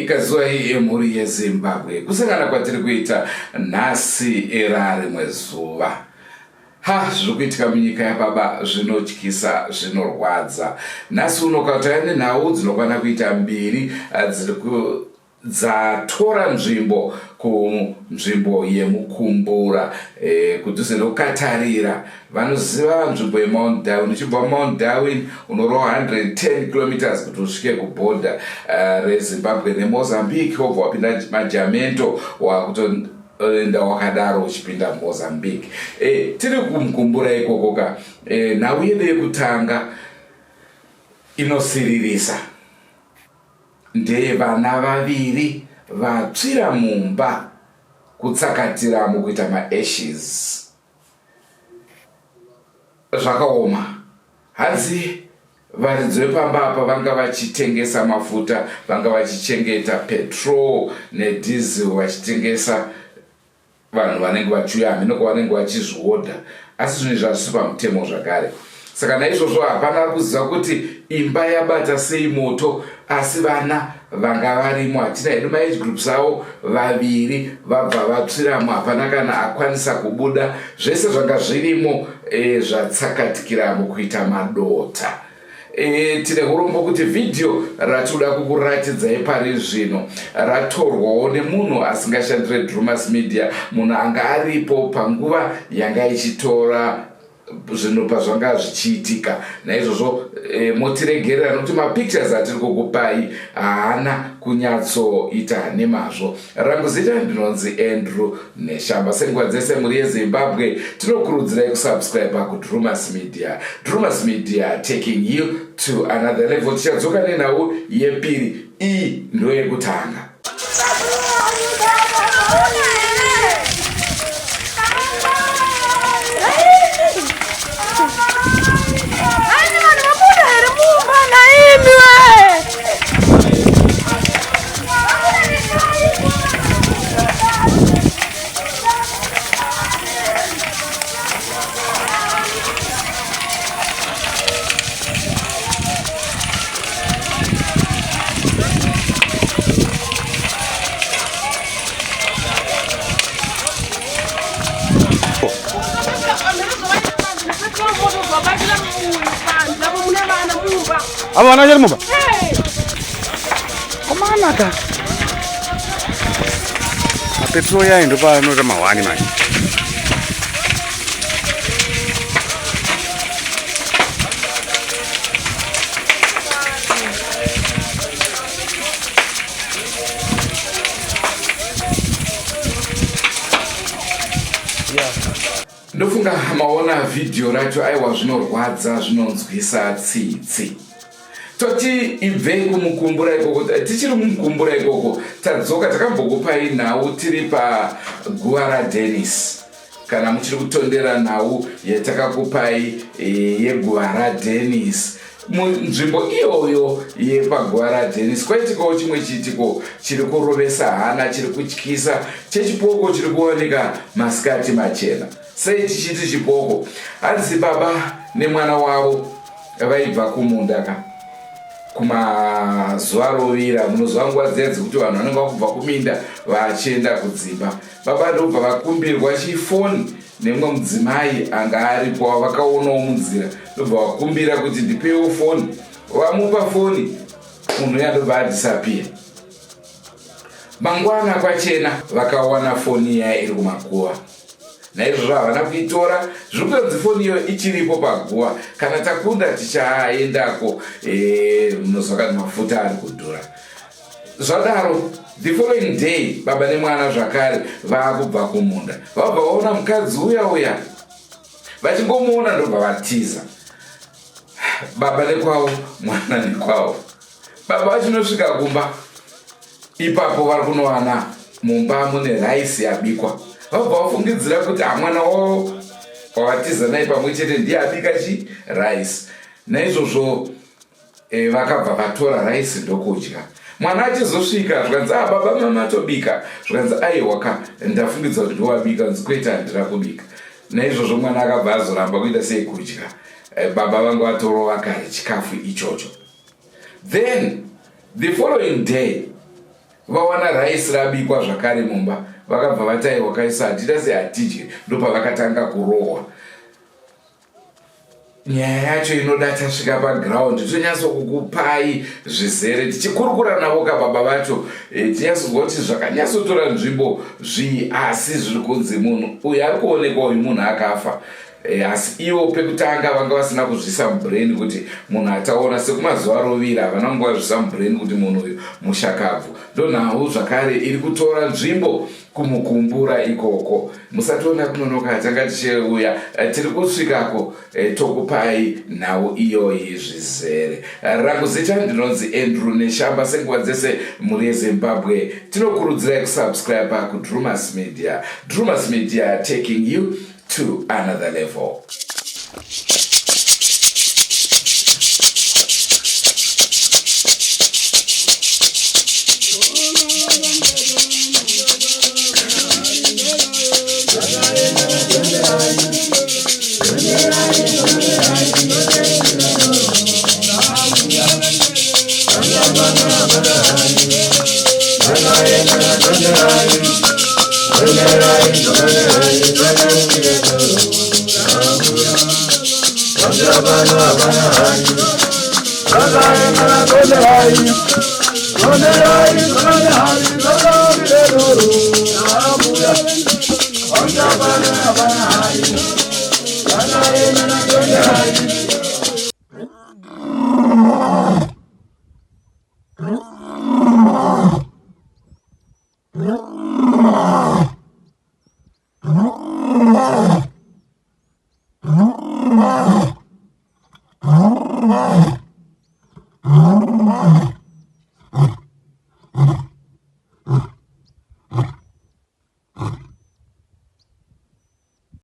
Kazwai emhuri yeZimbabwe kusangana kwatiri kuita nhasi erari mwezuva. Zviri kuitika munyika yaBaba zvinotyisa, zvinorwadza. Nhasi uno kautaya nenhau dzinokwana kuita 2 dzatora nzvimbo kunzvimbo yemukumbura kudhuze nokukatarira. Vanoziva nzvimbo yeMount Darwin. Uchibva Mount Darwin unorova 110 km kuti usvike kubhodha reZimbabwe neMozambique, wobva wapinda Majamento wakutoenda wakadaro uchipinda Mozambique. Tiri kumukumbura ikoko ka nhau yedu yekutanga inosiririsa ndevana 2 vatsvira mumba kutsakatira mukuita maashes. Zvakaoma. Hanzi varidzi vepamba apa vanga vachitengesa mafuta, vanga vachichengeta petrol nedhiesel, vachitengesa vanhu vanenge vachiuya minoko vanenge vachizviodha, asi zvinhu zvazvisi pamutemo zvakare. Saka naizvozvo hapana kuziva kuti imba yabata sei moto, asi vana vanga varimo, hatina hedu maage groups avo 2 vabva vatsviramo, hapana kana akwanisa kubuda. Zvese zvanga zvirimo zvatsakatikira mukuita madota. Tine urombo kuti vhidhiyo ratinoda kukuratidzai pari zvino ratorwawo nemunhu asingashandire Drumas Media, munhu anga aripo panguva yanga ichitora zvinhu pazvanga zvichiitika. Naizvozvo motiregerera nokuti mapictures atiri kukupai haana kunyatsoita nemazvo. Rangu zita ndinonzi Andrew Neshamba. Senguva dzese muri yeZimbabwe tinokurudzirai kusubscribe kuDrumas Media. Drumas Media taking you to another level. Tichadzoka nenhau yepiri, iyi ndoyekutanga. Abana jadi mumba. Kemana kah? Petrol ya itu pak, itu mawani mas. Ndofunga maona video racho aiwa zvinorwadza, zvinonzwisa tsitsi. Toti ibvei kumukumbura ikoko, tichiri kumukumbura ikoko tadzoka takambokupai nhau tiri paguva raDennis. Kana muchiri kutondera nhau yatakakupai yeguva raDennis, munzvimbo iyoyo yepaguva raDennis kwaitikawo chimwe chiitiko chiri kurovesa hana, chiri kutyisa, chechipoko chiri kuoneka masikati machena. Sei tichiti chipoko? Hanzi baba nemwana wavo vaibva kumunda kumazuva rovira. Munoziva nguva dzedzi kuti vanhu vanenge vakubva kuminda vachienda kudzimba. Baba ndobva vakumbirwa chifoni nemumwe mudzimai anga aripo vakaonawo munzira, ndobva vakumbira kuti ndipewo foni. Vamupa foni, munhu yandobva adisappear. Mangwana kwachena vakawana foni iya iri kumakuva. Naizvozvo havana kuitora. Zviri kunzi foni iyo ichiripo paguva. Kana takunda tichaendako, munozwa kuti mafuta ari kudhura. Zvadaro the following day baba nemwana zvakare vakubva kumunda. Vabva vaona mukadzi uya vachingomuona ndobva vatiza. Baba nekwavo, mwana nekwavo. Baba vachinosvika kumba, ipapo vari kunowana mumba mune raisi yabikwa. Vabva vafungidzira kuti mwana wavo wavatiza naye pamwe chete ndiye abika raisi. Naizvozvo vakabva vatora raisi ndokudya. Mwana achizosvika zvikanzi baba mama tobika, zvikanzi aiwa ndafungidza kuti ndowabika, nzikwete handina kubika. Naizvozvo mwana akabva azoramba kuita sei kudya. Baba vangu vatorova kare chikafu ichocho. Then The following day vawana raisi rabikwa zvakare mumba, vakabva vataiwa kaisa hatita sehatidye, ndopavakatanga kurohwa. Nyaya yacho inoda tasvika paground tonyatsokukupai zvizere tichikurukura navo kababa vacho, tinyatsozwa kuti zvakanyatsotora nzvimbo asi zviri kunzi munhu uyu ari kuonekwa uyu munhu akafa. Asi ivo pekutanga vanga vasina kuzvisa mubrain kuti munhu ataona, sekumazuva rovira havana kunge vazvisa mubrain kuti munhu uyu mushakabvu. Ndonhau zvakare iri kutora nzvimbo kumukumbura ikoko. Musationa kunonoka tanga tichiuya tiri kusvikako tokupai nhau iyoyi zvizere. Rangu zita ndinonzi Andrew Neshamba. Senguva dzese muri yeZimbabwe tinokurudzirai kusubscribe kuDrumas Media. Drumas Media taking you to another level.